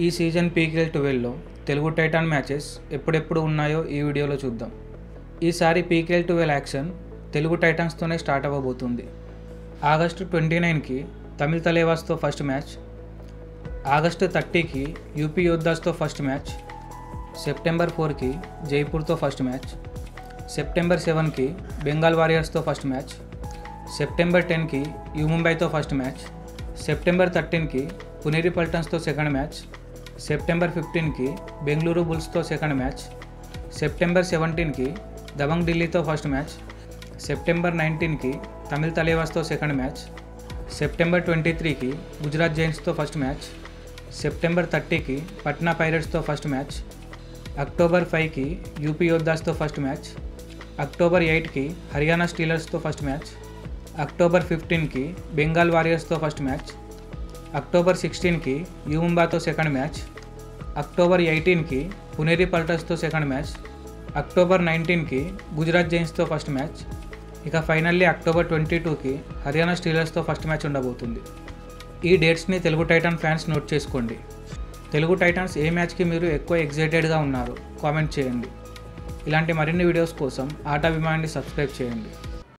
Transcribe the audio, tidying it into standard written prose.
ఈ season PKL 12లో Telugu titan matches ఎప్పుడెప్పుడు ఉన్నాయో ఈ వీడియోలో చూద్దాం. ఈసారి పీకేఎల్ 12 యాక్షన్ తెలుగు టైటాన్స్తోనే స్టార్ట్ అవ్వబోతుంది. ఆగస్టు 29కి తమిళ తలేవాస్తో ఫస్ట్ మ్యాచ్, ఆగస్టు 30కి యూపీ యోద్ధాస్తో ఫస్ట్ మ్యాచ్, సెప్టెంబర్ 4కి జైపూర్తో ఫస్ట్ మ్యాచ్, సెప్టెంబర్ 7కి బెంగాల్ వారియర్స్తో ఫస్ట్ మ్యాచ్, సెప్టెంబర్ 10కి యూ ముంబైతో ఫస్ట్ మ్యాచ్, సెప్టెంబర్ 13కి పునేరి పల్టన్స్తో సెకండ్ మ్యాచ్, సెప్టెంబర్ 15కి బెంగళూరు బుల్స్తో సెకండ్ మ్యాచ్, సెప్టెంబర్ 17కి దబంగ్ ఢిల్లీతో ఫస్ట్ మ్యాచ్, సెప్టెంబర్ 19కి తమిళ తలేవాస్తో సెకండ్ మ్యాచ్, సెప్టెంబర్ 23కి గుజరాత్ జైంట్స్తో ఫస్ట్ మ్యాచ్, సెప్టెంబర్ 30కి పట్నా పైరేట్స్తో ఫస్ట్ మ్యాచ్, అక్టోబర్ 5కి యూపీ యోద్ధాస్తో ఫస్ట్ మ్యాచ్, అక్టోబర్ 8కి హర్యానా స్టీలర్స్తో ఫస్ట్ మ్యాచ్, అక్టోబర్ 15కి బెంగాల్ వారియర్స్తో ఫస్ట్ మ్యాచ్, అక్టోబర్ 16కి యూ ముంబాతో సెకండ్ మ్యాచ్, అక్టోబర్ 18కి పునేరి పల్టన్స్తో సెకండ్ మ్యాచ్, అక్టోబర్ 19కి గుజరాత్ జైంట్స్తో ఫస్ట్ మ్యాచ్, ఇక ఫైనల్లీ అక్టోబర్ 22కి హర్యానా స్టీలర్స్తో ఫస్ట్ మ్యాచ్ ఉండబోతుంది. ఈ డేట్స్ని తెలుగు టైటాన్ ఫ్యాన్స్ నోట్ చేసుకోండి. తెలుగు టైటాన్స్ ఏ మ్యాచ్కి మీరు ఎక్కువ ఎక్సైటెడ్గా ఉన్నారు కామెంట్ చేయండి. ఇలాంటి మరిన్ని వీడియోస్ కోసం ఆట అభిమానిని సబ్స్క్రైబ్ చేయండి.